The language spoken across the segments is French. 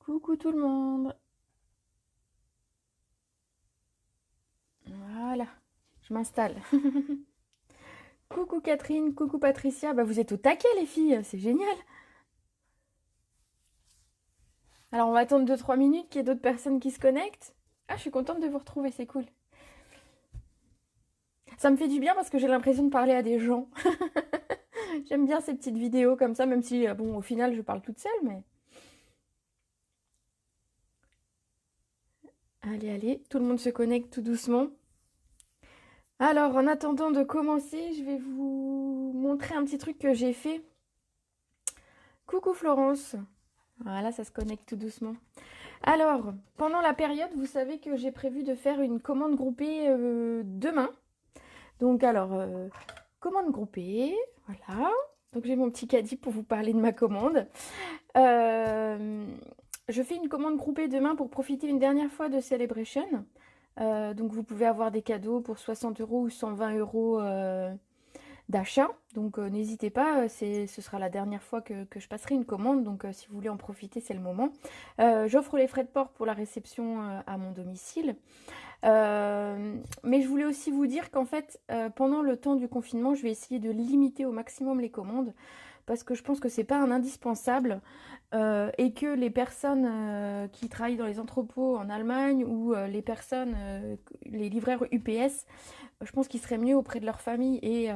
Coucou tout le monde. Voilà, je m'installe. Coucou Catherine, coucou Patricia. Bah vous êtes au taquet les filles, c'est génial. Alors on va attendre 2 3 minutes qu'il y ait d'autres personnes qui se connectent. Ah, je suis contente de vous retrouver, c'est cool. Ça me fait du bien parce que j'ai l'impression de parler à des gens. J'aime bien ces petites vidéos comme ça, même si bon au final je parle toute seule, mais... Allez, allez, tout le monde se connecte tout doucement. Alors en attendant de commencer, je vais vous montrer un petit truc que j'ai fait. Coucou Florence. Voilà, ça se connecte tout doucement. Alors, pendant la période, vous savez que j'ai prévu de faire une commande groupée demain. Donc, alors, commande groupée, voilà. Donc, j'ai mon petit caddie pour vous parler de ma commande. Euh, je fais une commande groupée demain pour profiter une dernière fois de Celebration. Donc, vous pouvez avoir des cadeaux pour 60 euros ou 120 euros d'achat. Donc n'hésitez pas, ce sera la dernière fois que je passerai une commande. Donc si vous voulez en profiter, c'est le moment. J'offre les frais de port pour la réception à mon domicile. Mais je voulais aussi vous dire qu'en fait, pendant le temps du confinement, je vais essayer de limiter au maximum les commandes parce que je pense que c'est pas un indispensable et que les personnes qui travaillent dans les entrepôts en Allemagne ou les personnes, les livreurs UPS, je pense qu'ils seraient mieux auprès de leur famille et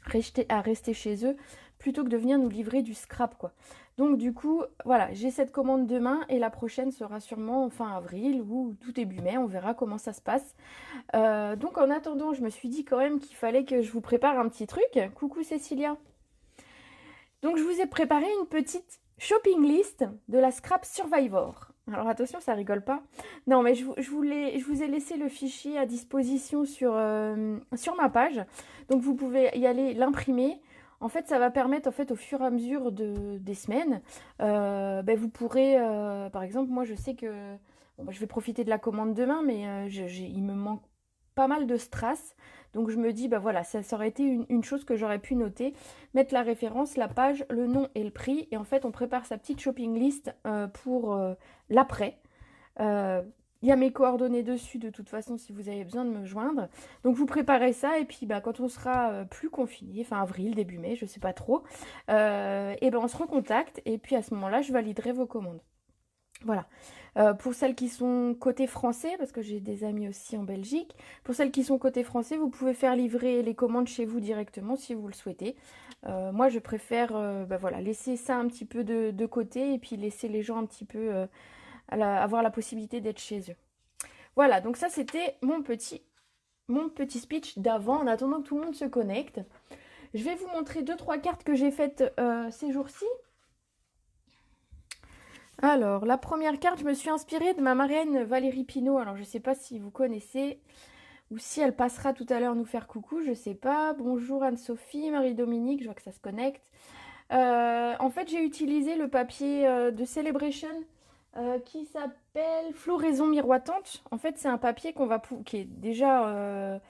rester chez eux plutôt que de venir nous livrer du scrap quoi. Donc du coup, voilà, j'ai cette commande demain et la prochaine sera sûrement fin avril ou tout début mai, on verra comment ça se passe. Donc en attendant, je me suis dit quand même qu'il fallait que je vous prépare un petit truc. Coucou Cécilia. Donc je vous ai préparé une petite shopping list de la Scrap Survivor. Alors attention, ça rigole pas. Non, mais je vous ai laissé le fichier à disposition sur ma page. Donc vous pouvez y aller l'imprimer. En fait, ça va permettre, en fait, au fur et à mesure des semaines, ben, vous pourrez, par exemple, moi je sais que bon, ben, je vais profiter de la commande demain, mais il me manque pas mal de strass. Donc je me dis, bah voilà, ça aurait été une chose que j'aurais pu noter, mettre la référence, la page, le nom et le prix. Et en fait, on prépare sa petite shopping list pour l'après. Euh, il y a mes coordonnées dessus de toute façon si vous avez besoin de me joindre. Donc vous préparez ça et puis bah, quand on sera plus confiné, fin avril, début mai, je sais pas trop, et ben on se recontacte et puis à ce moment-là, je validerai vos commandes. Voilà. Pour celles qui sont côté français, parce que j'ai des amis aussi en Belgique, pour celles qui sont côté français, vous pouvez faire livrer les commandes chez vous directement si vous le souhaitez. Moi, je préfère bah voilà, laisser ça un petit peu de côté et puis laisser les gens un petit peu avoir la possibilité d'être chez eux. Voilà, donc ça c'était mon petit speech d'avant en attendant que tout le monde se connecte. Je vais vous montrer 2 3 cartes que j'ai faites ces jours-ci. Alors, la première carte, je me suis inspirée de ma marraine Valérie Pinault. Alors, je ne sais pas si vous connaissez ou si elle passera tout à l'heure nous faire coucou, je ne sais pas. Bonjour Anne-Sophie, Marie-Dominique, je vois que ça se connecte. En fait, j'ai utilisé le papier de Celebration qui s'appelle Floraison miroitante. En fait, c'est un papier qui est déjà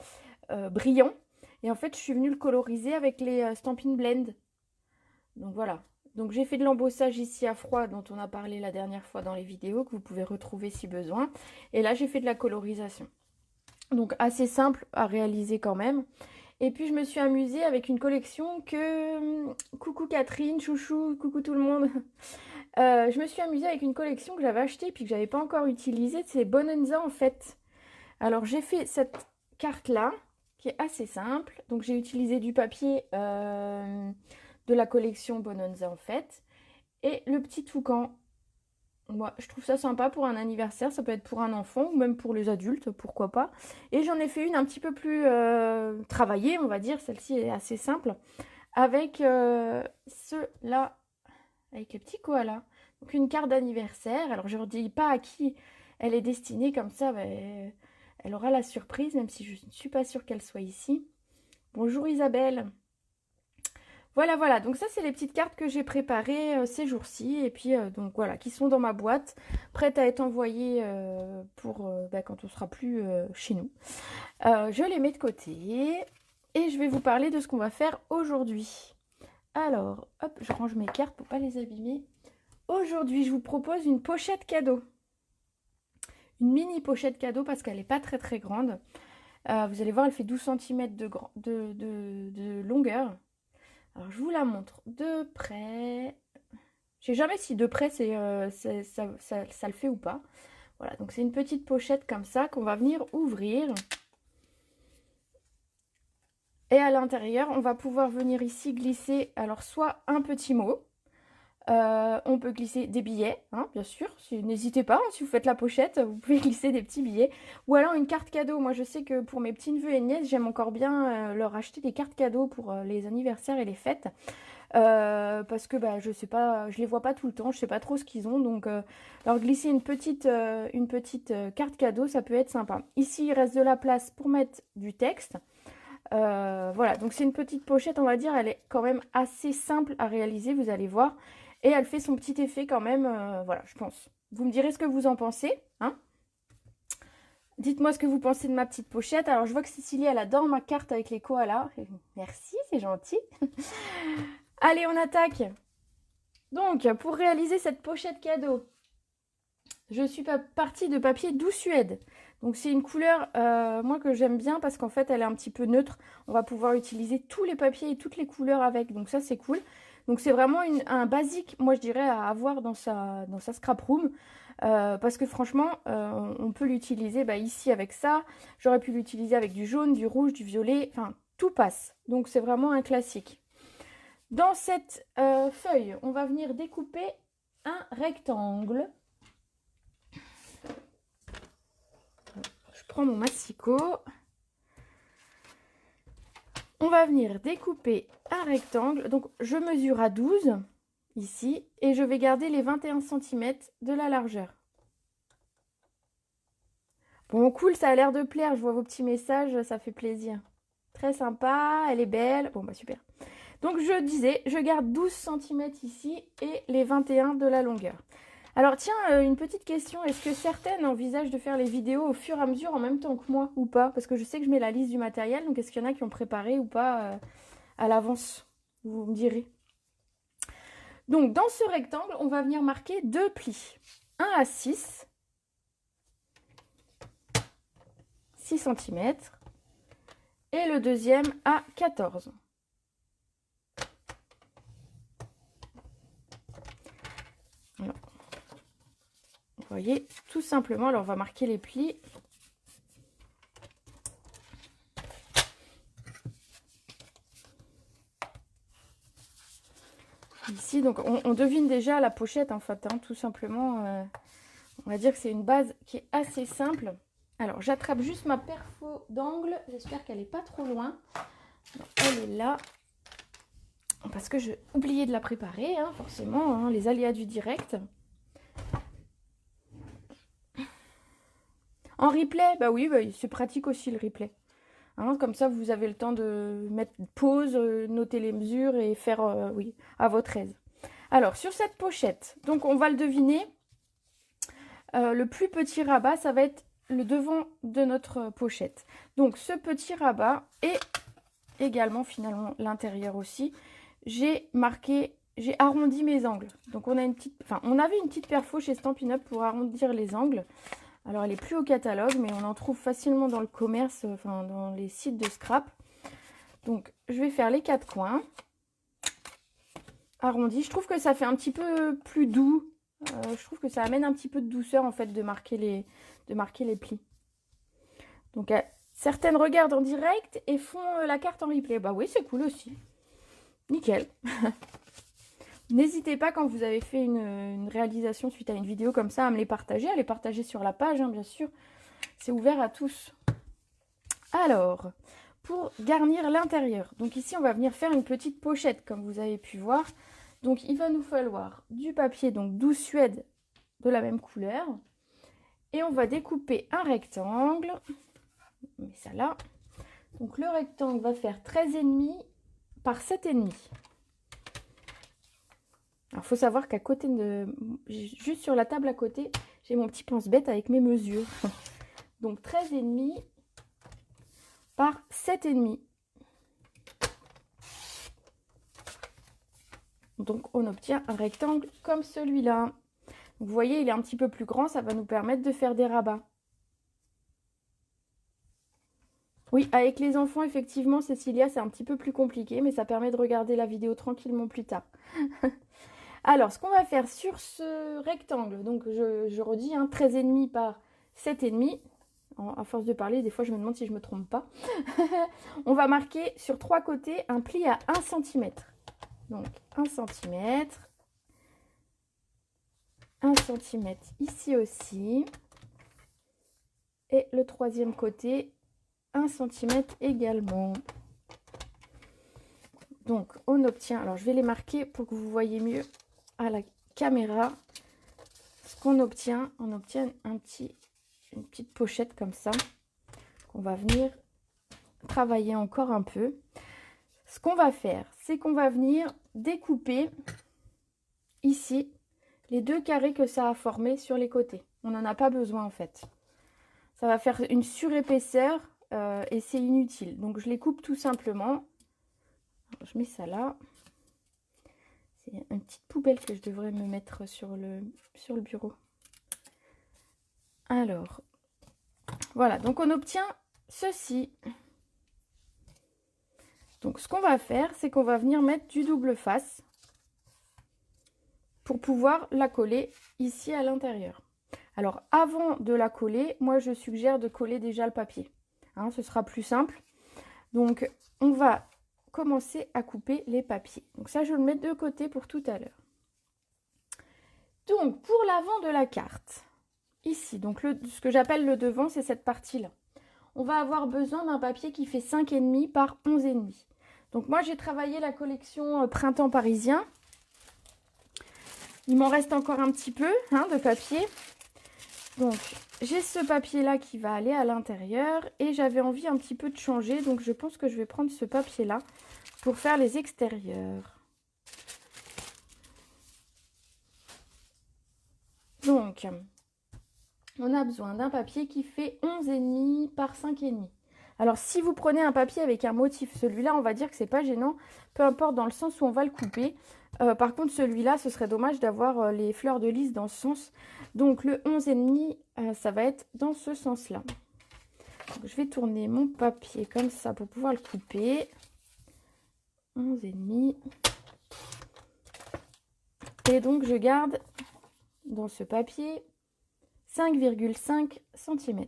brillant. Et en fait, je suis venue le coloriser avec les Stampin' Blend. Donc voilà. Donc j'ai fait de l'embossage ici à froid dont on a parlé la dernière fois dans les vidéos que vous pouvez retrouver si besoin. Et là j'ai fait de la colorisation. Donc assez simple à réaliser quand même. Et puis je me suis amusée avec une collection que... Coucou Catherine, chouchou, coucou tout le monde. Je me suis amusée avec une collection que j'avais achetée puis que j'avais pas encore utilisée. C'est Bonanza en fait. Alors j'ai fait cette carte là qui est assez simple. Donc j'ai utilisé du papier de la collection Bonanza en fait. Et le petit toucan. Moi, je trouve ça sympa pour un anniversaire. Ça peut être pour un enfant ou même pour les adultes, pourquoi pas. Et j'en ai fait une un petit peu plus travaillée, on va dire. Celle-ci est assez simple. Avec ceux-là, avec les petits koalas. Donc une carte d'anniversaire. Alors je ne dis pas à qui elle est destinée, comme ça, bah, elle aura la surprise, même si je ne suis pas sûre qu'elle soit ici. Bonjour Isabelle. Voilà, voilà. Donc ça, c'est les petites cartes que j'ai préparées ces jours-ci. Et puis, donc voilà, qui sont dans ma boîte, prêtes à être envoyées pour bah, quand on sera plus chez nous. Je les mets de côté. Et je vais vous parler de ce qu'on va faire aujourd'hui. Alors, hop, je range mes cartes pour pas les abîmer. aujourd'hui, je vous propose une pochette cadeau. Une mini pochette cadeau parce qu'elle n'est pas très très grande. Vous allez voir, elle fait 12 cm de longueur. Alors, je vous la montre de près. Je sais jamais si de près ça le fait ou pas. Voilà, donc c'est une petite pochette comme ça qu'on va venir ouvrir. Et à l'intérieur, on va pouvoir venir ici glisser, alors soit un petit mot, on peut glisser des billets, hein, bien sûr, n'hésitez pas, hein, si vous faites la pochette, vous pouvez glisser des petits billets, ou alors une carte cadeau. Moi je sais que pour mes petits neveux et nièces, j'aime encore bien leur acheter des cartes cadeaux pour les anniversaires et les fêtes, parce que bah, je sais pas, je les vois pas tout le temps, je sais pas trop ce qu'ils ont, donc leur glisser une petite carte cadeau, ça peut être sympa. Ici il reste de la place pour mettre du texte. Voilà, donc c'est une petite pochette, on va dire, elle est quand même assez simple à réaliser, vous allez voir. Et elle fait son petit effet quand même, voilà, je pense. Vous me direz ce que vous en pensez, hein. Dites-moi ce que vous pensez de ma petite pochette. Alors, je vois que Cécilie, elle adore ma carte avec les koalas. Merci, c'est gentil. Allez, on attaque. Donc, pour réaliser cette pochette cadeau, je suis partie de papier Doux Suède. Donc c'est une couleur, moi, que j'aime bien parce qu'en fait, elle est un petit peu neutre. On va pouvoir utiliser tous les papiers et toutes les couleurs avec. Donc ça, c'est cool. Donc c'est vraiment un basique, moi, je dirais, à avoir dans sa scrap room. Parce que franchement, on peut l'utiliser ici avec ça. J'aurais pu l'utiliser avec du jaune, du rouge, du violet. Enfin, tout passe. Donc c'est vraiment un classique. Dans cette feuille, on va venir découper un rectangle. Je prends mon massicot. On va venir découper un rectangle. Donc, je mesure à 12 ici et je vais garder les 21 cm de la largeur. Bon, cool, ça a l'air de plaire. Je vois vos petits messages, ça fait plaisir. Très sympa, elle est belle. Bon, bah super. Donc, je disais, je garde 12 cm ici et les 21 de la longueur. Alors tiens, une petite question, est-ce que certaines envisagent de faire les vidéos au fur et à mesure en même temps que moi ou pas? Parce que je sais que je mets la liste du matériel, donc est-ce qu'il y en a qui ont préparé ou pas à l'avance? Vous me direz. Donc dans ce rectangle, on va venir marquer deux plis. Un à 6 cm et le deuxième à 14. Voilà. Vous voyez, tout simplement, alors on va marquer les plis. Ici, donc on devine déjà la pochette en fait, hein, tout simplement. On va dire que c'est une base qui est assez simple. Alors, j'attrape juste ma perfo d'angle. J'espère qu'elle n'est pas trop loin. Alors, elle est là. Parce que j'ai oublié de la préparer, hein, forcément, hein, les aléas du direct. En replay, bah oui, c'est pratique aussi le replay. Hein, comme ça, vous avez le temps de mettre pause, noter les mesures et faire, oui, à votre aise. Alors, sur cette pochette, donc on va le deviner. Le plus petit rabat, ça va être le devant de notre pochette. Donc, ce petit rabat et également, finalement, l'intérieur aussi. J'ai arrondi mes angles. Donc, on avait une petite perfo chez Stampin' Up pour arrondir les angles. Alors, elle est plus au catalogue, mais on en trouve facilement dans le commerce, enfin, dans les sites de scrap. Donc, je vais faire les quatre coins arrondis. Je trouve que ça fait un petit peu plus doux. Je trouve que ça amène un petit peu de douceur, en fait, de marquer les plis. Donc, certaines regardent en direct et font la carte en replay. Bah oui, c'est cool aussi. Nickel. N'hésitez pas quand vous avez fait une réalisation suite à une vidéo comme ça à me les partager, à les partager sur la page, hein, bien sûr. C'est ouvert à tous. Alors, pour garnir l'intérieur, donc ici on va venir faire une petite pochette comme vous avez pu voir. Donc il va nous falloir du papier, donc Doux Suède de la même couleur. Et on va découper un rectangle. On met ça là. Donc le rectangle va faire 13,5 par 7,5. Alors, il faut savoir qu'à côté juste sur la table à côté, j'ai mon petit pense-bête avec mes mesures. Donc, 13,5 par 7,5. donc on obtient un rectangle comme celui-là. Vous voyez, il est un petit peu plus grand, ça va nous permettre de faire des rabats. Oui, avec les enfants, effectivement, Cécilia, c'est un petit peu plus compliqué, mais ça permet de regarder la vidéo tranquillement plus tard. Alors, ce qu'on va faire sur ce rectangle, donc je redis, hein, 13,5 par 7,5. À force de parler, des fois, je me demande si je ne me trompe pas. On va marquer sur 3 côtés un pli à 1 cm. Donc, 1 cm. 1 cm ici aussi. Et le troisième côté, 1 cm également. Donc, on obtient, alors je vais les marquer pour que vous voyez mieux à la caméra. Ce qu'on obtient, on obtient une petite pochette comme ça, qu'on va venir travailler encore un peu. Ce qu'on va faire, c'est qu'on va venir découper ici les 2 carrés que ça a formé sur les côtés. On n'en a pas besoin en fait. Ça va faire une surépaisseur et c'est inutile. Donc je les coupe tout simplement. Alors, je mets ça là. C'est une petite poubelle que je devrais me mettre sur le bureau. Alors, voilà. Donc on obtient ceci. Donc ce qu'on va faire, c'est qu'on va venir mettre du double face pour pouvoir la coller ici à l'intérieur. Alors avant de la coller, moi je suggère de coller déjà le papier. Hein, ce sera plus simple. Donc on va commencer à couper les papiers. Donc ça je le mets de côté pour tout à l'heure. Donc pour l'avant de la carte, ici, donc ce que j'appelle le devant, c'est cette partie-là. On va avoir besoin d'un papier qui fait 5,5 par 11,5. Donc moi j'ai travaillé la collection Printemps Parisien. Il m'en reste encore un petit peu hein, de papier. Donc j'ai ce papier là qui va aller à l'intérieur et j'avais envie un petit peu de changer. Donc je pense que je vais prendre ce papier là pour faire les extérieurs. Donc on a besoin d'un papier qui fait 11,5 par 5,5. Alors si vous prenez un papier avec un motif, celui-là on va dire que c'est pas gênant, peu importe dans le sens où on va le couper. Par contre celui-là ce serait dommage d'avoir les fleurs de lys dans ce sens. Donc le 11,5 ça va être dans ce sens-là. Je vais tourner mon papier comme ça pour pouvoir le couper. 11,5. Et donc je garde dans ce papier 5,5 cm.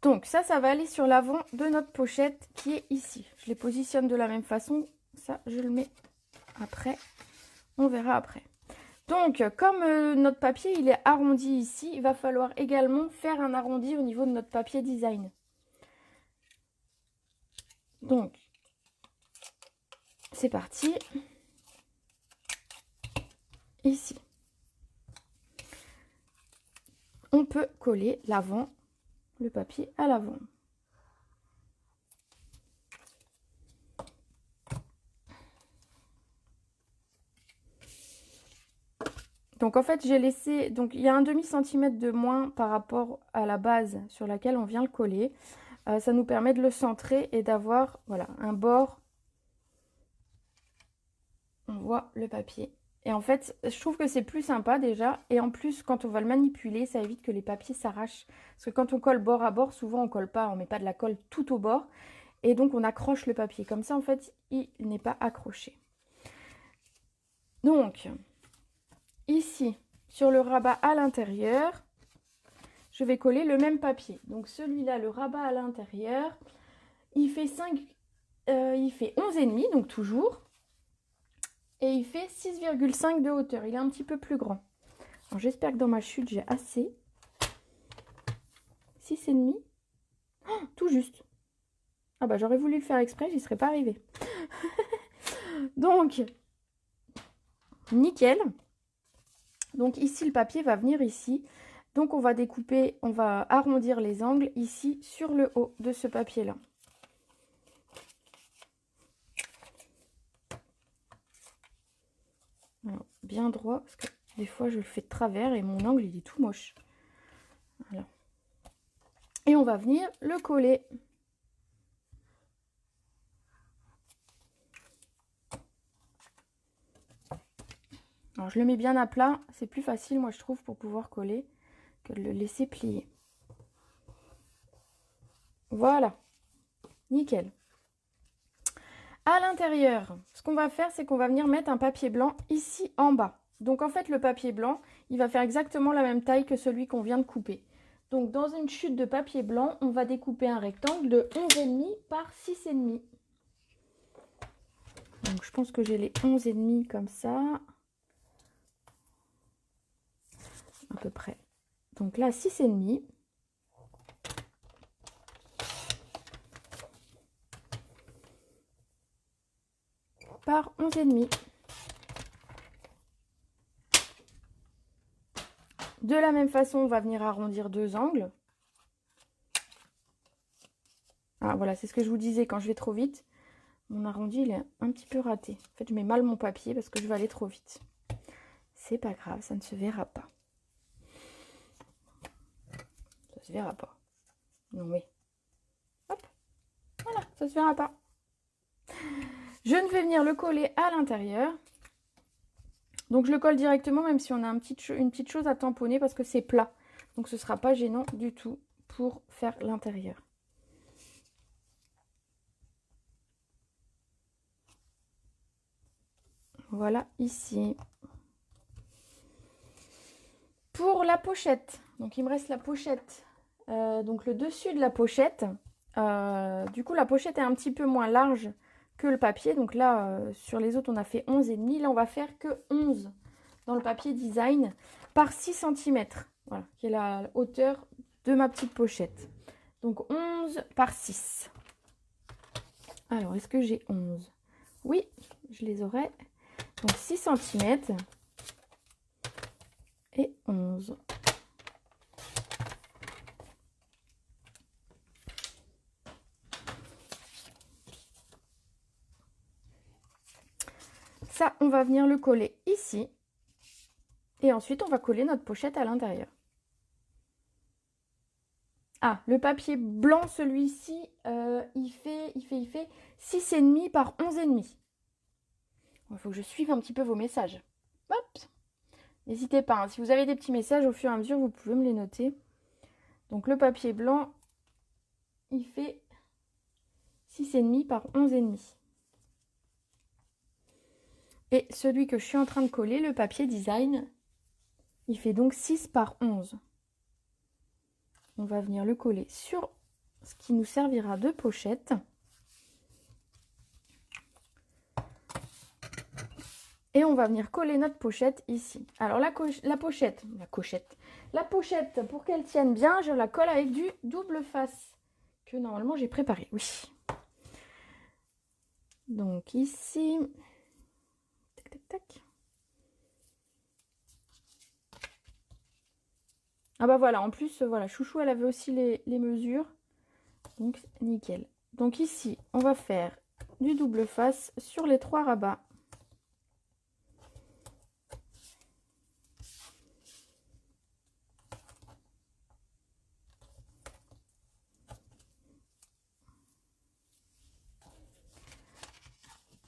Donc ça va aller sur l'avant de notre pochette qui est ici. Je les positionne de la même façon. Ça, je le mets après. On verra après. Donc, comme notre papier, il est arrondi ici, il va falloir également faire un arrondi au niveau de notre papier design. Donc, c'est parti. Ici. On peut coller l'avant, le papier à l'avant. Donc en fait j'ai laissé, donc il y a un demi-centimètre de moins par rapport à la base sur laquelle on vient le coller. Ça nous permet de le centrer et d'avoir voilà, un bord. On voit le papier. Et en fait je trouve que c'est plus sympa déjà. Et en plus quand on va le manipuler, ça évite que les papiers s'arrachent. Parce que quand on colle bord à bord, souvent on colle pas, on met pas de la colle tout au bord. Et donc on accroche le papier. Comme ça en fait il n'est pas accroché. Donc ici, sur le rabat à l'intérieur, je vais coller le même papier. Donc celui-là, le rabat à l'intérieur, il fait 11,5, donc toujours. Et il fait 6,5 de hauteur. Il est un petit peu plus grand. J'espère que dans ma chute, j'ai assez. 6,5. Oh, tout juste. Ah bah j'aurais voulu le faire exprès, j'y serais pas arrivée. Donc, nickel. Donc ici, le papier va venir ici. Donc on va découper, on va arrondir les angles ici sur le haut de ce papier-là. Bien droit, parce que des fois je le fais de travers et mon angle il est tout moche. Voilà. Et on va venir le coller. Alors je le mets bien à plat, c'est plus facile moi je trouve pour pouvoir coller que de le laisser plier. Voilà, nickel. À l'intérieur, ce qu'on va faire, c'est qu'on va venir mettre un papier blanc ici en bas. Donc en fait, le papier blanc, il va faire exactement la même taille que celui qu'on vient de couper. Donc dans une chute de papier blanc, on va découper un rectangle de 11,5 par 6,5. Donc je pense que j'ai les 11,5 comme ça. À peu près. Donc là, 6,5. Par 11,5. De la même façon, on va venir arrondir deux angles. Ah voilà, c'est ce que je vous disais quand je vais trop vite. Mon arrondi, il est un petit peu raté. En fait, je mets mal mon papier parce que je vais aller trop vite. C'est pas grave, ça ne se verra pas. Ça se verra pas. Non mais... Hop. Voilà, ça se verra pas. Je ne vais venir le coller à l'intérieur. Donc je le colle directement, même si on a une petite chose à tamponner parce que c'est plat. Donc ce ne sera pas gênant du tout pour faire l'intérieur. Voilà, ici. Pour la pochette, donc il me reste la pochette, donc le dessus de la pochette. Du coup, la pochette est un petit peu moins large que le papier. Donc là, sur les autres, on a fait 11,5. Là, on va faire que 11 dans le papier design par 6 cm. Voilà, qui est la hauteur de ma petite pochette. Donc 11 par 6. Alors, est-ce que j'ai 11? Oui, je les aurai. Donc 6 cm et 11. Ça, on va venir le coller ici. Et ensuite, on va coller notre pochette à l'intérieur. Ah, le papier blanc, celui-ci, il fait 6,5 par 11,5. Il faut que je suive un petit peu vos messages. Hop. N'hésitez pas, hein. Si vous avez des petits messages, au fur et à mesure, vous pouvez me les noter. Donc, le papier blanc, il fait 6,5 par 11,5. Et celui que je suis en train de coller, le papier design, il fait donc 6 par 11. On va venir le coller sur ce qui nous servira de pochette. Et on va venir coller notre pochette ici. Alors la pochette, pour qu'elle tienne bien, je la colle avec du double face que normalement j'ai préparé. Oui. Donc ici, tac tac tac. Ah bah voilà, en plus, voilà, Chouchou, elle avait aussi les mesures. Donc, nickel. Donc ici, on va faire du double face sur les 3 rabats.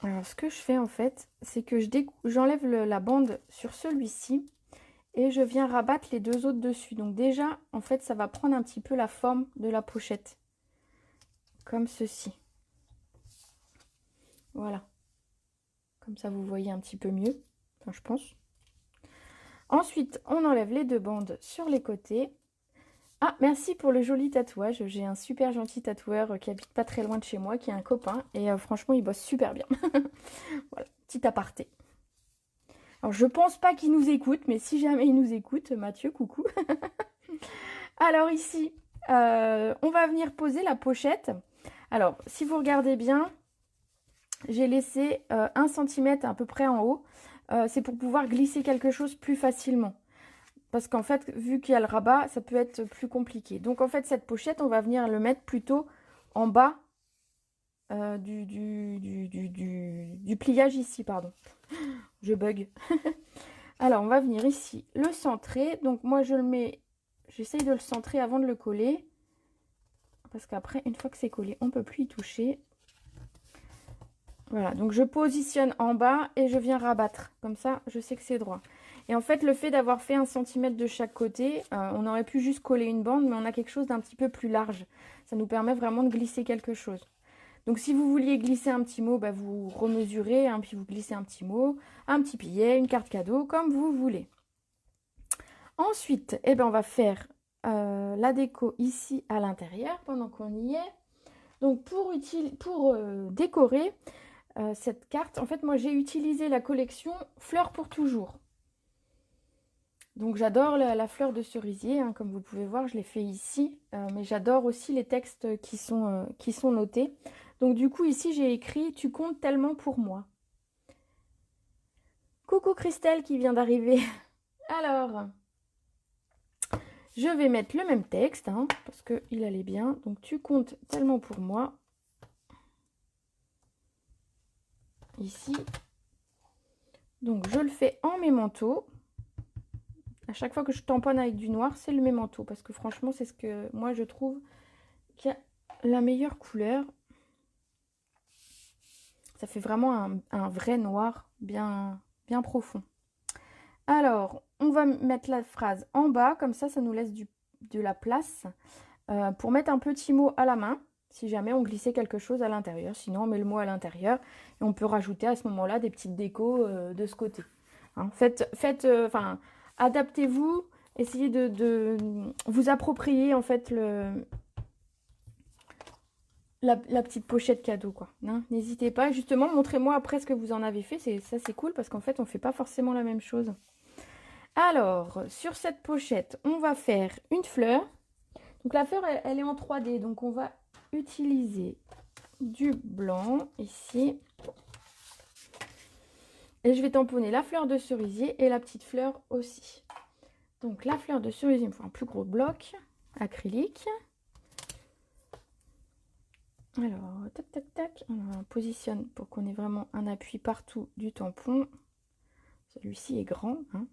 Alors, ce que je fais, en fait, c'est que j'enlève la bande sur celui-ci. Et je viens rabattre les deux autres dessus. Donc déjà, en fait, ça va prendre un petit peu la forme de la pochette. Comme ceci. Voilà. Comme ça, vous voyez un petit peu mieux. Enfin, je pense. Ensuite, on enlève les deux bandes sur les côtés. Ah, merci pour le joli tatouage. J'ai un super gentil tatoueur qui habite pas très loin de chez moi, qui est un copain. Et franchement, il bosse super bien. Voilà, petit aparté. Alors, je pense pas qu'il nous écoute, mais si jamais il nous écoute, Mathieu, coucou. Alors ici, on va venir poser la pochette. Alors, si vous regardez bien, j'ai laissé 1 cm à peu près en haut. C'est pour pouvoir glisser quelque chose plus facilement. Parce qu'en fait, vu qu'il y a le rabat, ça peut être plus compliqué. Donc en fait, cette pochette, on va venir le mettre plutôt en bas du pliage ici, pardon. Je bug. Alors, on va venir ici le centrer. Donc moi, je le mets, j'essaye de le centrer avant de le coller. Parce qu'après, une fois que c'est collé, on ne peut plus y toucher. Voilà, donc je positionne en bas et je viens rabattre. Comme ça, je sais que c'est droit. Et en fait, le fait d'avoir fait 1 cm de chaque côté, on aurait pu juste coller une bande, mais on a quelque chose d'un petit peu plus large. Ça nous permet vraiment de glisser quelque chose. Donc si vous vouliez glisser un petit mot, bah, vous remesurez, hein, puis vous glissez un petit mot, un petit billet, une carte cadeau, comme vous voulez. Ensuite, eh ben, on va faire la déco ici à l'intérieur pendant qu'on y est. Donc pour décorer cette carte, en fait moi j'ai utilisé la collection Fleurs pour toujours. Donc j'adore la fleur de cerisier, hein, comme vous pouvez voir, je l'ai fait ici, mais j'adore aussi les textes qui sont notés. Donc du coup ici j'ai écrit « Tu comptes tellement pour moi ». Coucou Christelle qui vient d'arriver. Alors, je vais mettre le même texte, hein, parce qu'il allait bien. Donc tu comptes tellement pour moi. Ici. Donc je le fais en mémento. À chaque fois que je tamponne avec du noir, c'est le mémento. Parce que franchement, c'est ce que moi je trouve qui a la meilleure couleur. Ça fait vraiment un vrai noir bien profond. Alors, on va mettre la phrase en bas. Comme ça nous laisse de la place pour mettre un petit mot à la main. Si jamais on glissait quelque chose à l'intérieur. Sinon, on met le mot à l'intérieur. Et on peut rajouter à ce moment-là des petites décos de ce côté. Hein, adaptez-vous. Essayez de vous approprier en fait la petite pochette cadeau, quoi. Hein, n'hésitez pas. Justement, montrez-moi après ce que vous en avez fait. Ça, c'est cool parce qu'en fait, on ne fait pas forcément la même chose. Alors, sur cette pochette, on va faire une fleur. Donc, la fleur, elle est en 3D. Donc, on va utiliser du blanc ici. Et je vais tamponner la fleur de cerisier et la petite fleur aussi. Donc, la fleur de cerisier, il me faut un plus gros bloc acrylique. Alors, tac, tac, tac. On positionne pour qu'on ait vraiment un appui partout du tampon. Celui-ci est grand. Hein.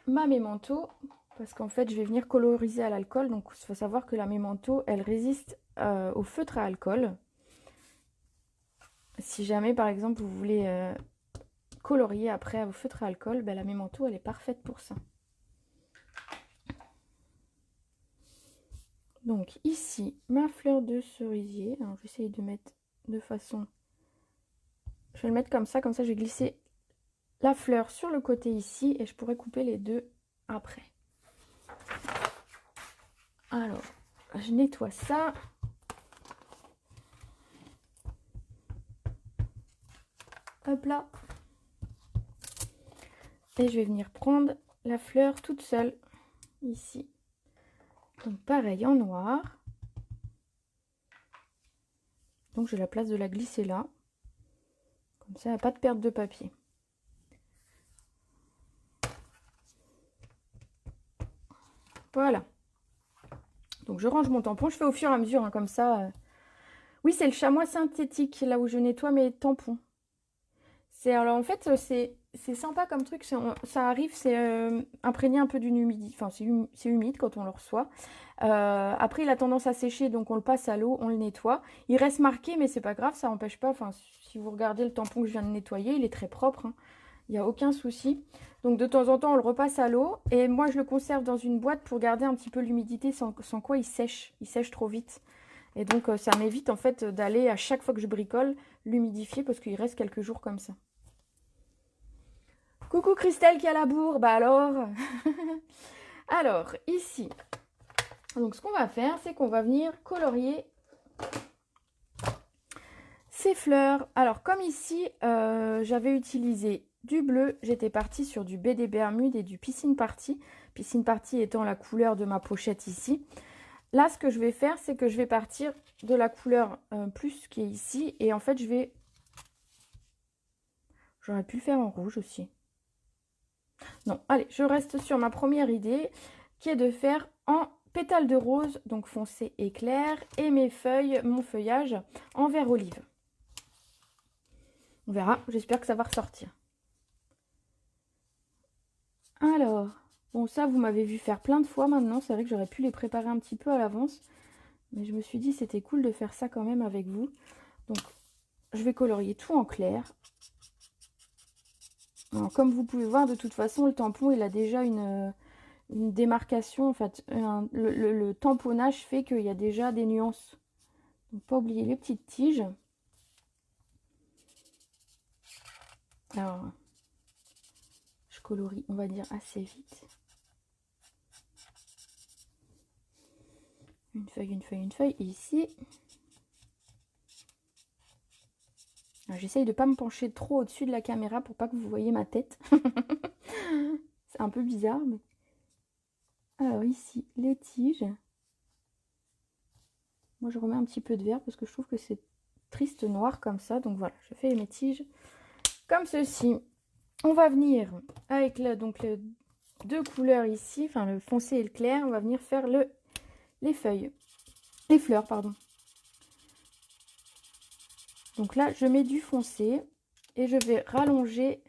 Ma mémento, parce qu'en fait, je vais venir coloriser à l'alcool. Donc, il faut savoir que la mémento, elle résiste au feutre à alcool. Si jamais, par exemple, vous voulez colorier après au feutre à alcool, ben, la mémento, elle est parfaite pour ça. Donc ici, ma fleur de cerisier. Alors j'essaye de mettre de façon... Je vais le mettre comme ça je vais glisser la fleur sur le côté ici et je pourrais couper les deux après. Alors, je nettoie ça. Hop là. Et je vais venir prendre la fleur toute seule ici. Donc pareil en noir. Donc j'ai la place de la glisser là. Comme ça, il n'y a pas de perte de papier. Voilà. Donc je range mon tampon. Je fais au fur et à mesure, hein, comme ça. Oui, c'est le chamois synthétique, là où je nettoie mes tampons. Alors en fait, c'est sympa comme truc. Ça arrive, c'est imprégné un peu d'une humidité. Enfin, c'est humide quand on le reçoit. Après, il a tendance à sécher, donc on le passe à l'eau, on le nettoie. Il reste marqué, mais c'est pas grave, ça n'empêche pas. Enfin, si vous regardez le tampon que je viens de nettoyer, il est très propre. Hein. Il n'y a aucun souci. Donc de temps en temps, on le repasse à l'eau. Et moi, je le conserve dans une boîte pour garder un petit peu l'humidité, sans quoi il sèche. Il sèche trop vite. Et donc, ça m'évite en fait d'aller à chaque fois que je bricole l'humidifier parce qu'il reste quelques jours comme ça. Coucou Christelle qui a la bourre, bah alors. Alors, ici, donc ce qu'on va faire, c'est qu'on va venir colorier ces fleurs. Alors, comme ici, j'avais utilisé du bleu, j'étais partie sur du BD Bermude et du Piscine Party. Piscine Party étant la couleur de ma pochette ici. Là, ce que je vais faire, c'est que je vais partir de la couleur plus qui est ici. Et en fait, j'aurais pu le faire en rouge aussi. Non, allez, je reste sur ma première idée, qui est de faire en pétales de rose, donc foncé et clair, et mon feuillage en vert olive. On verra, j'espère que ça va ressortir. Alors, bon ça vous m'avez vu faire plein de fois maintenant, c'est vrai que j'aurais pu les préparer un petit peu à l'avance. Mais je me suis dit c'était cool de faire ça quand même avec vous. Donc je vais colorier tout en clair. Alors, comme vous pouvez voir, de toute façon, le tampon, il a déjà une démarcation. En fait, le tamponnage fait qu'il y a déjà des nuances. Donc pas oublier les petites tiges. Alors, je colorie, on va dire, assez vite. Une feuille, une feuille, une feuille. Et ici, j'essaye de ne pas me pencher trop au-dessus de la caméra pour pas que vous voyez ma tête. C'est un peu bizarre, mais... Alors ici, les tiges. Moi, je remets un petit peu de vert parce que je trouve que c'est triste noir comme ça. Donc voilà, je fais mes tiges comme ceci. On va venir avec donc les deux couleurs ici, enfin le foncé et le clair. On va venir faire les feuilles, les fleurs, pardon. Donc là, je mets du foncé et je vais rallonger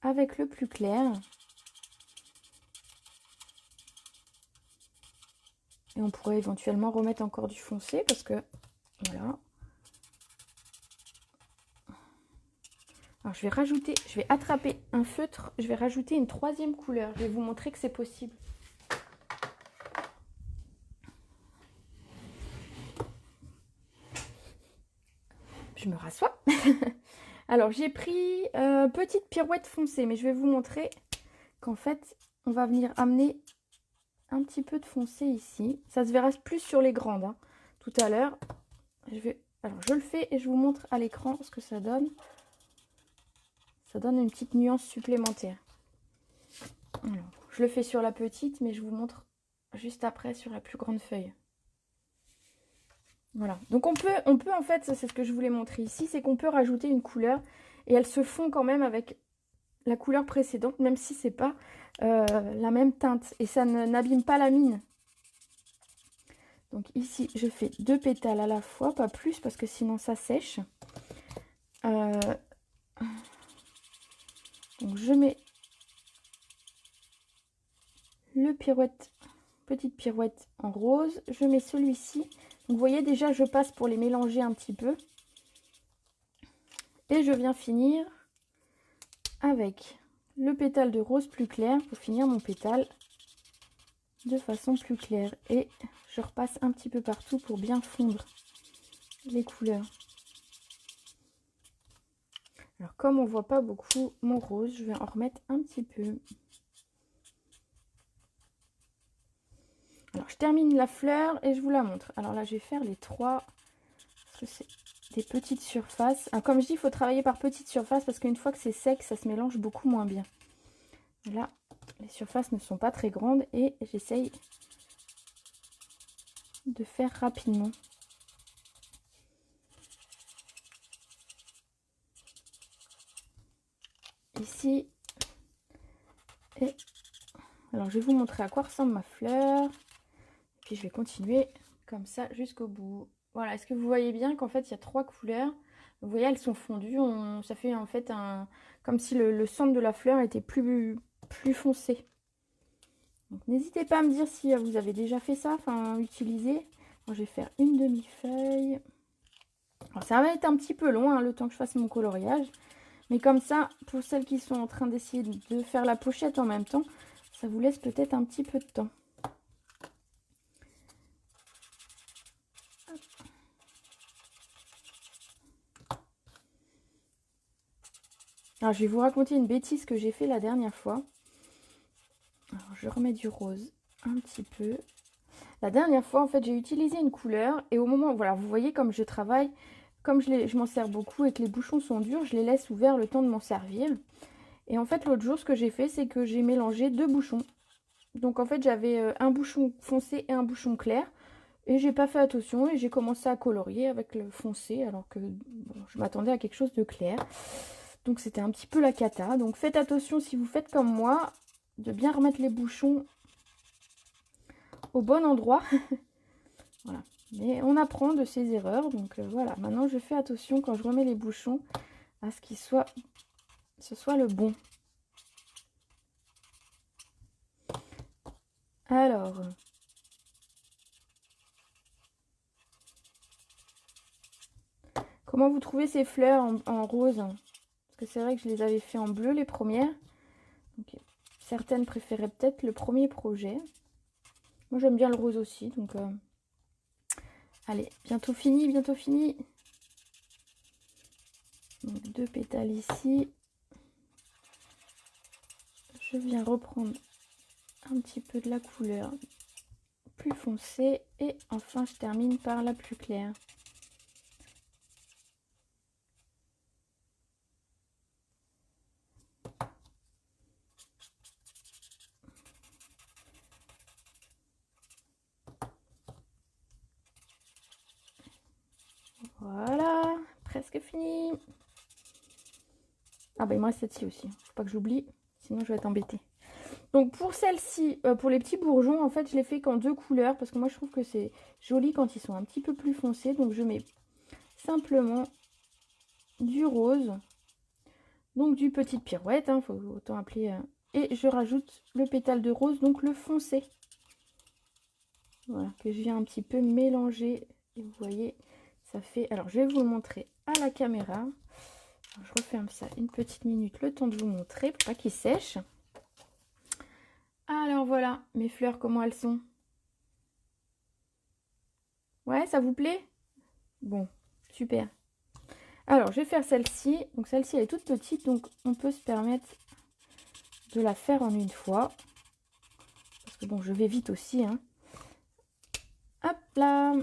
avec le plus clair. Et on pourrait éventuellement remettre encore du foncé parce que, voilà. Alors je vais attraper un feutre, je vais rajouter une troisième couleur. Je vais vous montrer que c'est possible. Je me rassois. Alors j'ai pris petite pirouette foncée, mais je vais vous montrer qu'en fait, on va venir amener un petit peu de foncé ici. Ça se verra plus sur les grandes. Hein. Tout à l'heure, alors je le fais et je vous montre à l'écran ce que ça donne. Ça donne une petite nuance supplémentaire. Alors, je le fais sur la petite, mais je vous montre juste après sur la plus grande feuille. Voilà. Donc on peut en fait, c'est ce que je voulais montrer ici, c'est qu'on peut rajouter une couleur et elle se fond quand même avec la couleur précédente, même si c'est pas la même teinte et ça n'abîme pas la mine. Donc ici, je fais 2 pétales à la fois, pas plus parce que sinon ça sèche. Donc je mets le petite pirouette en rose. Je mets celui-ci. Donc vous voyez déjà, je passe pour les mélanger un petit peu. Et je viens finir avec le pétale de rose plus clair pour finir mon pétale de façon plus claire. Et je repasse un petit peu partout pour bien fondre les couleurs. Alors comme on voit pas beaucoup mon rose, je vais en remettre un petit peu. Alors je termine la fleur et je vous la montre. Alors là je vais faire les trois, parce que c'est des petites surfaces. Alors, comme je dis, il faut travailler par petites surfaces parce qu'une fois que c'est sec, ça se mélange beaucoup moins bien. Et là, les surfaces ne sont pas très grandes et j'essaye de faire rapidement. Ici. Et alors je vais vous montrer à quoi ressemble ma fleur. Et puis je vais continuer comme ça jusqu'au bout. Voilà, est-ce que vous voyez bien qu'en fait il y a 3 couleurs. Vous voyez, elles sont fondues. Ça fait en fait comme si le centre de la fleur était plus foncé. Donc n'hésitez pas à me dire si vous avez déjà fait ça, enfin utilisé. Alors, je vais faire une demi-feuille. Alors ça va être un petit peu long, hein, le temps que je fasse mon coloriage. Mais comme ça, pour celles qui sont en train d'essayer de faire la pochette en même temps, ça vous laisse peut-être un petit peu de temps. Alors je vais vous raconter une bêtise que j'ai fait la dernière fois. Alors je remets du rose un petit peu. La dernière fois, en fait, j'ai utilisé une couleur et au moment, voilà, vous voyez comme je travaille, comme je m'en sers beaucoup et que les bouchons sont durs, je les laisse ouverts le temps de m'en servir. Et en fait, l'autre jour, ce que j'ai fait, c'est que j'ai mélangé 2 bouchons. Donc en fait, j'avais un bouchon foncé et un bouchon clair. Et j'ai pas fait attention et j'ai commencé à colorier avec le foncé alors que bon, je m'attendais à quelque chose de clair. Donc c'était un petit peu la cata. Donc faites attention si vous faites comme moi, de bien remettre les bouchons au bon endroit. Voilà. Mais on apprend de ses erreurs. Donc voilà, maintenant je fais attention quand je remets les bouchons à ce ce soit le bon. Alors, Comment vous trouvez ces fleurs en rose? Parce que c'est vrai que je les avais fait en bleu les premières. Donc, certaines préféraient peut-être le premier projet. Moi j'aime bien le rose aussi. Donc allez, bientôt fini, bientôt fini. Donc 2 pétales ici. Je viens reprendre un petit peu de la couleur plus foncée. Et enfin je termine par la plus claire. Voilà, presque fini. Ah bah il me reste celle-ci aussi, faut pas que j'oublie, sinon je vais être embêtée. Donc pour celle-ci, pour les petits bourgeons, en fait je les fais qu'en 2 couleurs, parce que moi je trouve que c'est joli quand ils sont un petit peu plus foncés. Donc je mets simplement du rose, donc du petite pirouette, hein, faut autant appeler, et je rajoute le pétale de rose, donc le foncé. Voilà, que je viens un petit peu mélanger, et vous voyez, ça fait... Alors je vais vous le montrer à la caméra. Alors, je referme ça une petite minute, le temps de vous montrer, pour pas qu'il sèche. Alors voilà, mes fleurs, comment elles sont? Ouais, ça vous plaît? Bon, super. Alors, je vais faire celle-ci. Donc, celle-ci, elle est toute petite, donc on peut se permettre de la faire en une fois. Parce que bon, je vais vite aussi, hein. Hop là!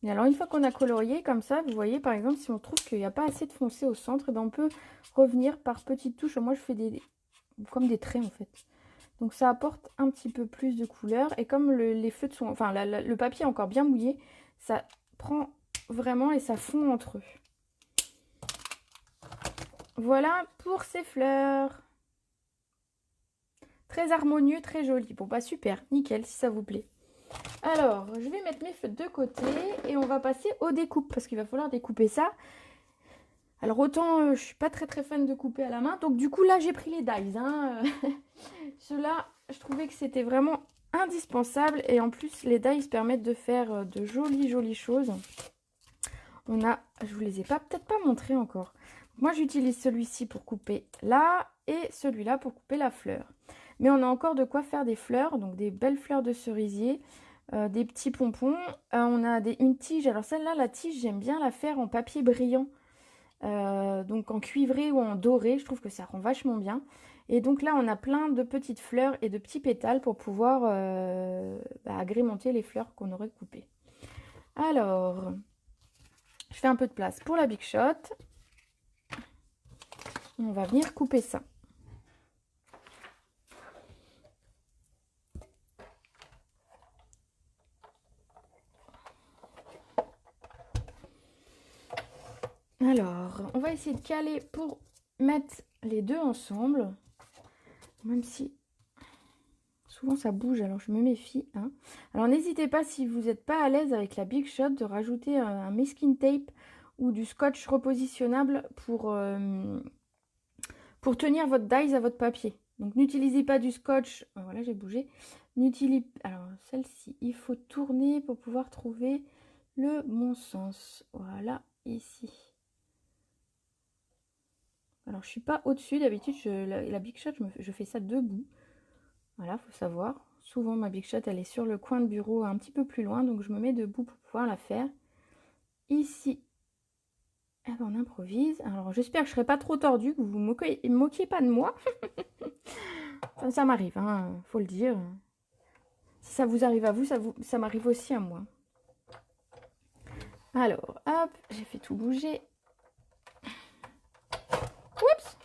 Et alors, une fois qu'on a colorié comme ça, vous voyez, par exemple, si on trouve qu'il n'y a pas assez de foncé au centre, eh ben, on peut revenir par petites touches. Moi, je fais comme des traits, en fait. Donc, ça apporte un petit peu plus de couleur. Et comme les feutres sont... Enfin, le papier est encore bien mouillé, ça prend vraiment et ça fond entre eux. Voilà pour ces fleurs. Très harmonieux, très joli. Bon, bah super, nickel, si ça vous plaît. Alors, je vais mettre mes feutres de côté et on va passer aux découpes parce qu'il va falloir découper ça. Alors, autant je suis pas très fan de couper à la main. Donc, du coup, là, j'ai pris les dies. Hein. Ceux-là, je trouvais que c'était vraiment indispensable. Et en plus, les dies permettent de faire de jolies choses. On a, je vous les ai peut-être pas montré encore. Moi, j'utilise celui-ci pour couper là et celui-là pour couper la fleur. Mais on a encore de quoi faire des fleurs, donc des belles fleurs de cerisier, des petits pompons. On a une tige. Alors celle-là, la tige, j'aime bien la faire en papier brillant. Donc en cuivré ou en doré, je trouve que ça rend vachement bien. Et donc là, on a plein de petites fleurs et de petits pétales pour pouvoir agrémenter les fleurs qu'on aurait coupées. Alors, je fais un peu de place pour la Big Shot. On va venir couper ça. Alors, on va essayer de caler pour mettre les deux ensemble. Même si souvent ça bouge, alors je me méfie. Hein. Alors n'hésitez pas, si vous n'êtes pas à l'aise avec la Big Shot, de rajouter un masking tape ou du scotch repositionnable pour tenir votre dies à votre papier. Donc n'utilisez pas du scotch. Voilà, j'ai bougé. Alors celle-ci, il faut tourner pour pouvoir trouver le bon sens. Voilà, ici. Alors je suis pas au-dessus, d'habitude la Big Shot, je fais ça debout. Voilà, faut savoir. Souvent ma Big Shot, elle est sur le coin de bureau un petit peu plus loin, donc je me mets debout pour pouvoir la faire. Ici, eh ben, on improvise. Alors j'espère que je ne serai pas trop tordue, que vous ne moquiez pas de moi. Ça m'arrive, hein, faut le dire. Si ça vous arrive à vous, ça m'arrive aussi à moi. Alors, hop, j'ai fait tout bouger. Oups!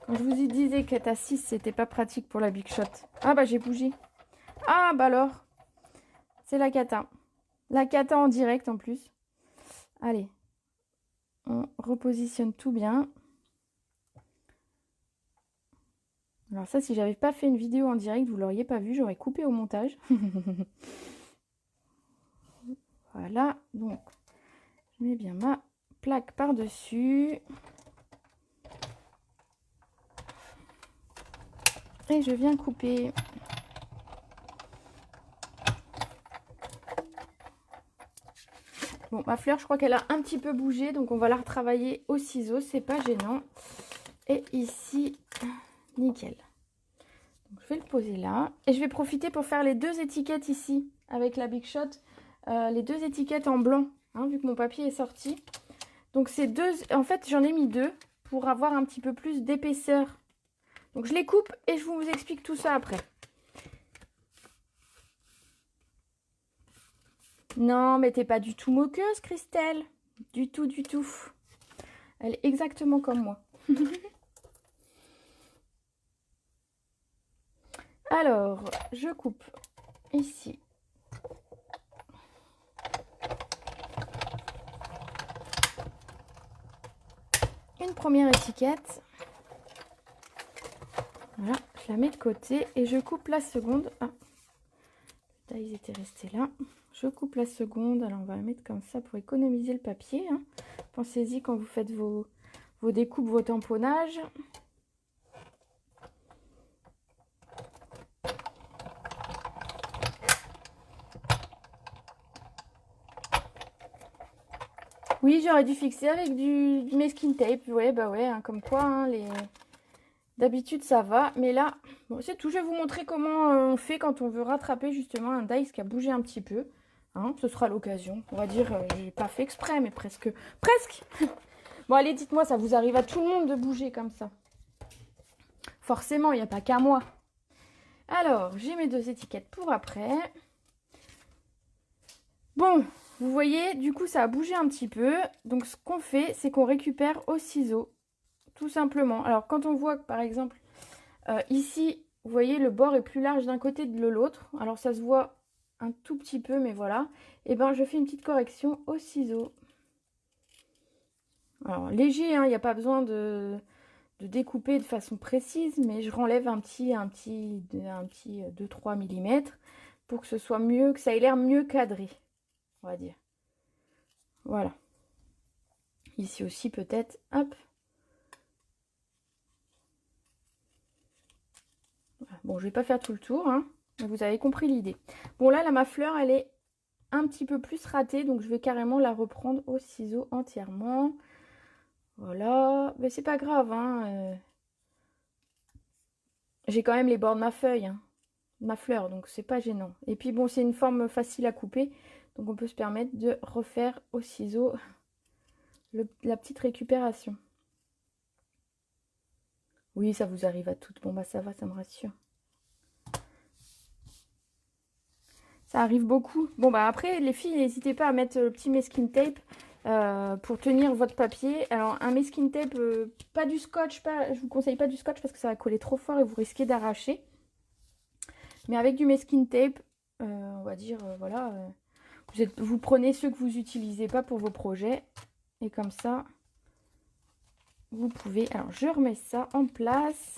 Quand je vous disais qu'être à 6, c'était pas pratique pour la Big Shot. Ah bah j'ai bougé. Ah bah alors, c'est la cata. La cata en direct en plus. Allez, on repositionne tout bien. Alors ça, si j'avais pas fait une vidéo en direct, vous l'auriez pas vu, j'aurais coupé au montage. Voilà, donc je mets bien ma plaque par-dessus. Et je viens couper. Bon, ma fleur, je crois qu'elle a un petit peu bougé, donc on va la retravailler au ciseau, c'est pas gênant. Et ici, nickel. Donc, je vais le poser là. Et je vais profiter pour faire les deux étiquettes ici, avec la Big Shot. Les deux étiquettes en blanc, hein, vu que mon papier est sorti. Donc ces deux, en fait, j'en ai mis deux pour avoir un petit peu plus d'épaisseur. Donc je les coupe et je vous explique tout ça après. Non, mais t'es pas du tout moqueuse, Christelle. Du tout, du tout. Elle est exactement comme moi. Alors, je coupe ici. Une première étiquette. Voilà, je la mets de côté et je coupe la seconde. Ah, là, ils étaient restés là. Je coupe la seconde. Alors, on va la mettre comme ça pour économiser le papier. Hein. Pensez-y quand vous faites vos découpes, vos tamponnages. Oui, j'aurais dû fixer avec du masking tape. Ouais, bah ouais, hein, comme quoi, hein, d'habitude ça va. Mais là, bon, c'est tout. Je vais vous montrer comment on fait quand on veut rattraper justement un dice qui a bougé un petit peu. Hein, ce sera l'occasion. On va dire, j'ai pas fait exprès, mais presque. Presque. Bon, allez, dites-moi, ça vous arrive à tout le monde de bouger comme ça? Forcément, il n'y a pas qu'à moi. Alors, j'ai mes deux étiquettes pour après. Bon, vous voyez, du coup, ça a bougé un petit peu. Donc, ce qu'on fait, c'est qu'on récupère au ciseau, tout simplement. Alors, quand on voit que, par exemple, ici, vous voyez, le bord est plus large d'un côté que de l'autre. Alors, ça se voit un tout petit peu, mais voilà. Et ben, je fais une petite correction au ciseau. Alors, léger, hein, il n'y a pas besoin de découper de façon précise, mais je renlève un petit 2-3 mm pour que ce soit mieux, que ça ait l'air mieux cadré, on va dire. Voilà. Ici aussi peut-être, hop. Bon, je vais pas faire tout le tour, hein, mais vous avez compris l'idée. Bon, là, ma fleur, elle est un petit peu plus ratée, donc je vais carrément la reprendre au ciseau entièrement. Voilà, mais c'est pas grave, hein. J'ai quand même les bords de ma feuille, hein, ma fleur, donc c'est pas gênant. Et puis bon, c'est une forme facile à couper, donc on peut se permettre de refaire au ciseau la petite récupération. Oui, ça vous arrive à toutes. Bon, bah ça va, ça me rassure. Ça arrive beaucoup. Bon, bah après, les filles, n'hésitez pas à mettre le petit masking tape pour tenir votre papier. Alors, un masking tape, pas du scotch, je vous conseille pas du scotch parce que ça va coller trop fort et vous risquez d'arracher. Mais avec du masking tape, on va dire, voilà, vous prenez ceux que vous n'utilisez pas pour vos projets. Et comme ça, vous pouvez... Alors, je remets ça en place.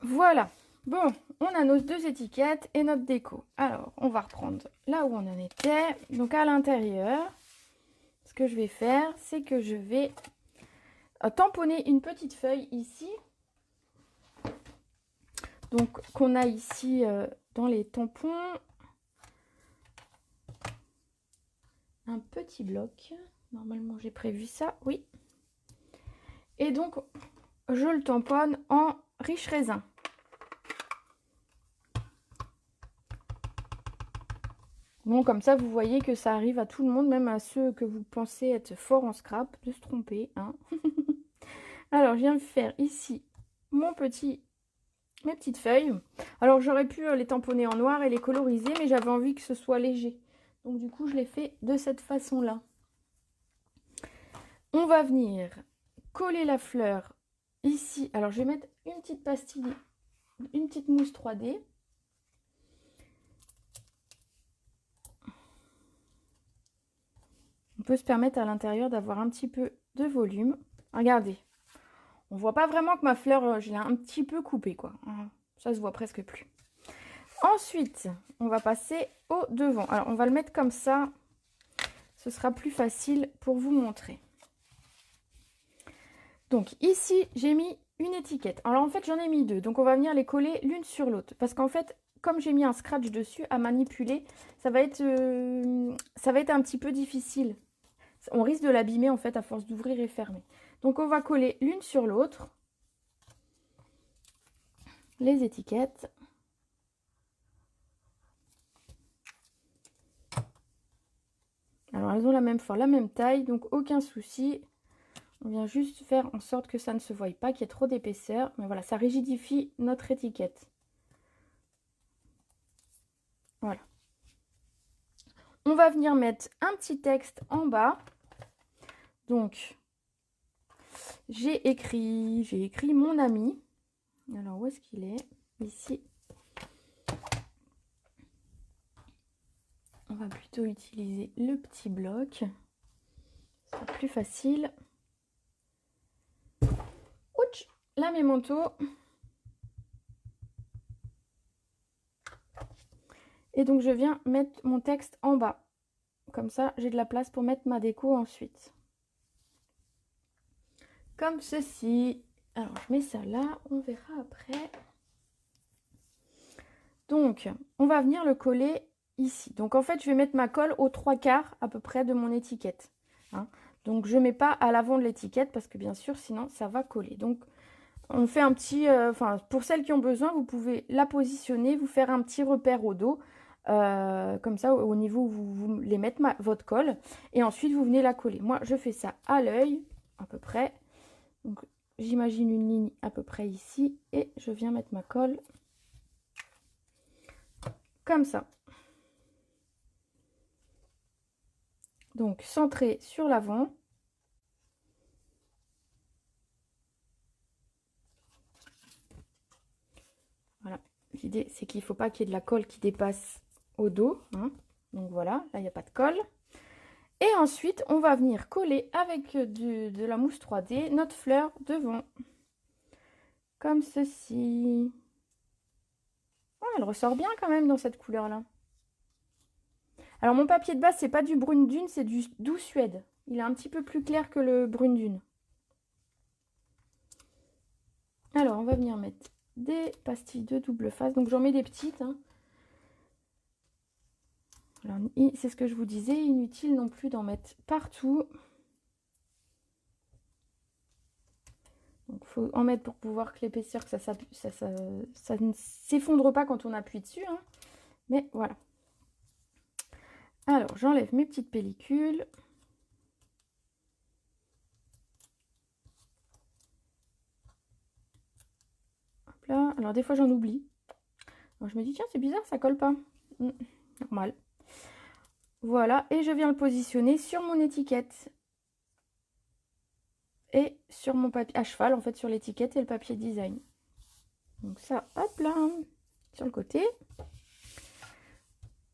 Voilà. Bon, on a nos deux étiquettes et notre déco. Alors, on va reprendre là où on en était. Donc, à l'intérieur, ce que je vais faire, c'est que je vais tamponner une petite feuille ici. Donc, qu'on a ici dans les tampons. Un petit bloc. Normalement, j'ai prévu ça, oui. Et donc, je le tamponne en riche raisin. Bon, comme ça, vous voyez que ça arrive à tout le monde, même à ceux que vous pensez être forts en scrap, de se tromper. Hein. Alors, je viens de faire ici mes petites feuilles. Alors, j'aurais pu les tamponner en noir et les coloriser, mais j'avais envie que ce soit léger. Donc, du coup, je l'ai fait de cette façon-là. On va venir coller la fleur ici. Alors, je vais mettre une petite pastille, une petite mousse 3D. On peut se permettre à l'intérieur d'avoir un petit peu de volume. Regardez, On voit pas vraiment que ma fleur, je l'ai un petit peu coupée, quoi. Ça se voit presque plus. Ensuite, on va passer au devant. Alors, on va le mettre comme ça. Ce sera plus facile pour vous montrer. Donc, ici, j'ai mis une étiquette. Alors, en fait, j'en ai mis deux. Donc, on va venir les coller l'une sur l'autre. Parce qu'en fait, comme j'ai mis un scratch dessus à manipuler, ça va être un petit peu difficile. On risque de l'abîmer, en fait, à force d'ouvrir et fermer. Donc, on va coller l'une sur l'autre. Les étiquettes. Alors, elles ont la même forme, la même taille, donc aucun souci. On vient juste faire en sorte que ça ne se voie pas, qu'il y ait trop d'épaisseur. Mais voilà, ça rigidifie notre étiquette. Voilà. On va venir mettre un petit texte en bas. Donc, j'ai écrit mon ami. Alors, où est-ce qu'il est? Ici. On va plutôt utiliser le petit bloc. C'est plus facile. Ouch, là, mes manteaux. Et donc, je viens mettre mon texte en bas. Comme ça, j'ai de la place pour mettre ma déco ensuite. Comme ceci. Alors, je mets ça là. On verra après. Donc, on va venir le coller ici. Donc, en fait, je vais mettre ma colle aux 3/4 à peu près de mon étiquette. Hein. Donc, je ne mets pas à l'avant de l'étiquette parce que, bien sûr, sinon, ça va coller. Donc, on fait un petit... pour celles qui ont besoin, vous pouvez la positionner, vous faire un petit repère au dos. Comme ça, au niveau où vous voulez mettre votre colle. Et ensuite, vous venez la coller. Moi, je fais ça à l'œil, à peu près. Donc, j'imagine une ligne à peu près ici. Et je viens mettre ma colle comme ça. Donc, centré sur l'avant. Voilà. L'idée, c'est qu'il ne faut pas qu'il y ait de la colle qui dépasse au dos. Hein. Donc, voilà. Là, il n'y a pas de colle. Et ensuite, on va venir coller avec de la mousse 3D notre fleur devant. Comme ceci. Oh, elle ressort bien quand même dans cette couleur-là. Alors, mon papier de base, c'est pas du brune dune, c'est du doux suède. Il est un petit peu plus clair que le brune dune. Alors, on va venir mettre des pastilles de double face. Donc, j'en mets des petites. Hein. C'est ce que je vous disais, inutile non plus d'en mettre partout. Donc, il faut en mettre pour pouvoir que l'épaisseur, que ça ne s'effondre pas quand on appuie dessus. Hein. Mais voilà. Alors, j'enlève mes petites pellicules. Hop là. Alors, des fois, j'en oublie. Alors, je me dis, tiens, c'est bizarre, ça colle pas. Normal. Voilà, et je viens le positionner sur mon étiquette. Et sur mon papier, à cheval, en fait, sur l'étiquette et le papier design. Donc ça, hop là, sur le côté.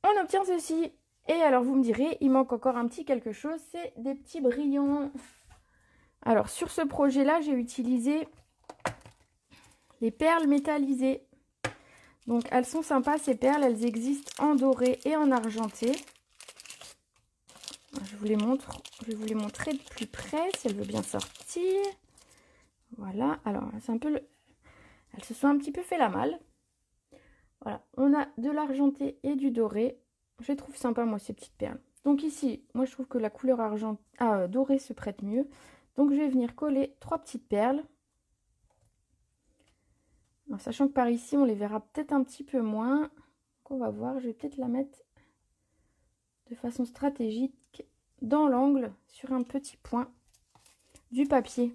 On obtient ceci. Et alors, vous me direz, il manque encore un petit quelque chose, c'est des petits brillants. Alors, sur ce projet-là, j'ai utilisé les perles métallisées. Donc, elles sont sympas, ces perles. Elles existent en doré et en argenté. Je vous les montre. Je vais vous les montrer de plus près, si elle veut bien sortir. Voilà. Alors, c'est un peu le... Elles se sont un petit peu fait la malle. Voilà. On a de l'argenté et du doré. Je les trouve sympas, moi, ces petites perles. Donc ici, moi, je trouve que la couleur dorée se prête mieux. Donc, je vais venir coller 3 petites perles. Alors, sachant que par ici, on les verra peut-être un petit peu moins. Donc, on va voir. Je vais peut-être la mettre de façon stratégique dans l'angle sur un petit point du papier.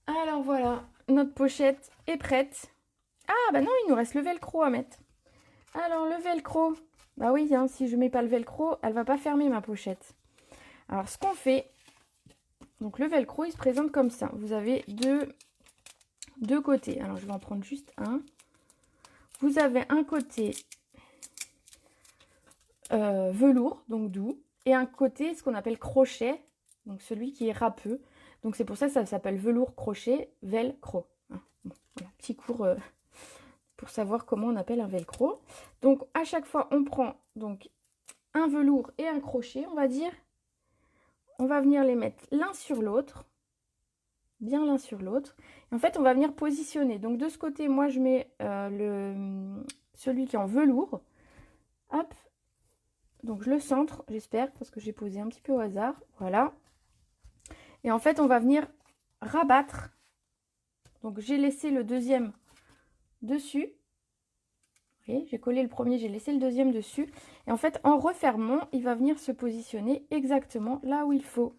Alors, voilà. Notre pochette est prête. Ah, bah non, il nous reste le velcro à mettre. Alors, le velcro. Bah oui, hein, si je mets pas le velcro, elle va pas fermer ma pochette. Alors, ce qu'on fait... Donc, le velcro, il se présente comme ça. Vous avez deux côtés. Alors, je vais en prendre juste un. Vous avez un côté velours, donc doux. Et un côté, ce qu'on appelle crochet. donc celui qui est râpeux. Donc c'est pour ça que ça s'appelle velours crochet velcro. Hein. Bon, voilà, petit cours pour savoir comment on appelle un velcro. Donc à chaque fois on prend donc un velours et un crochet, on va dire. On va venir les mettre l'un sur l'autre, bien l'un sur l'autre. En fait on va venir positionner. Donc de ce côté moi je mets celui qui est en velours. Hop. Donc je le centre, j'espère, parce que j'ai posé un petit peu au hasard. Voilà. Et en fait, on va venir rabattre. Donc j'ai laissé le deuxième dessus. Vous voyez, j'ai collé le premier, j'ai laissé le deuxième dessus. Et en fait, en refermant, il va venir se positionner exactement là où il faut.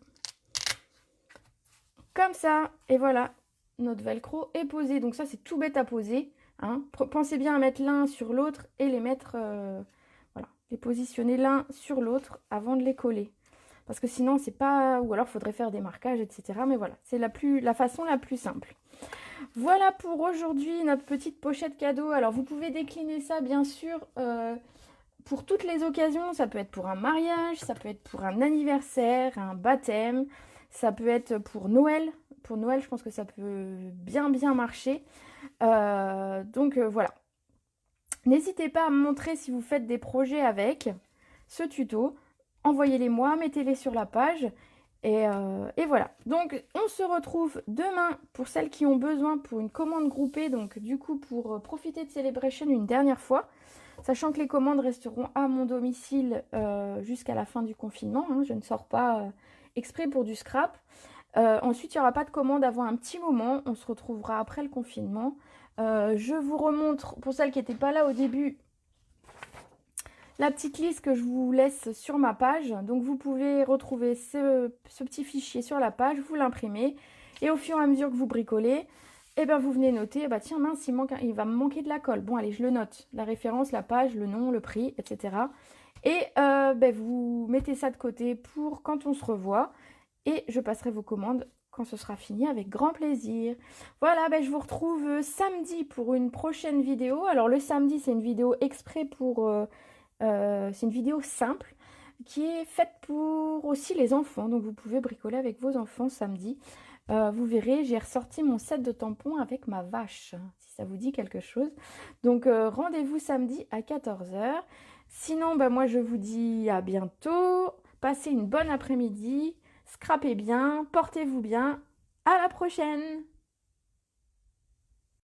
Comme ça. Et voilà, notre velcro est posé. Donc ça, c'est tout bête à poser. Hein. Pensez bien à mettre l'un sur l'autre et les mettre... voilà, les positionner l'un sur l'autre avant de les coller. Parce que sinon, c'est pas... Ou alors, il faudrait faire des marquages, etc. Mais voilà, c'est la façon la plus simple. Voilà pour aujourd'hui, notre petite pochette cadeau. Alors, vous pouvez décliner ça, bien sûr, pour toutes les occasions. Ça peut être pour un mariage, ça peut être pour un anniversaire, un baptême. Ça peut être pour Noël. Pour Noël, je pense que ça peut bien marcher. Donc, voilà. N'hésitez pas à me montrer si vous faites des projets avec ce tuto. Envoyez-les moi, mettez-les sur la page. Et voilà. Donc, on se retrouve demain pour celles qui ont besoin pour une commande groupée. Donc, du coup, pour profiter de Celebration une dernière fois. Sachant que les commandes resteront à mon domicile jusqu'à la fin du confinement. Hein. Je ne sors pas exprès pour du scrap. Ensuite, il n'y aura pas de commande avant un petit moment. On se retrouvera après le confinement. Je vous remontre, pour celles qui n'étaient pas là au début, la petite liste que je vous laisse sur ma page. Donc vous pouvez retrouver ce petit fichier sur la page, vous l'imprimez et au fur et à mesure que vous bricolez, eh ben vous venez noter, bah tiens mince, il va me manquer de la colle. Bon allez, je le note, la référence, la page, le nom, le prix, etc. Et vous mettez ça de côté pour quand on se revoit et je passerai vos commandes quand ce sera fini avec grand plaisir. Voilà, je vous retrouve samedi pour une prochaine vidéo. Alors le samedi, c'est une vidéo exprès pour... c'est une vidéo simple qui est faite pour aussi les enfants. Donc vous pouvez bricoler avec vos enfants samedi. Vous verrez, j'ai ressorti mon set de tampons avec ma vache, si ça vous dit quelque chose. Donc rendez-vous samedi à 14 h. Sinon, moi je vous dis à bientôt. Passez une bonne après-midi. Scrapez bien, portez-vous bien. À la prochaine!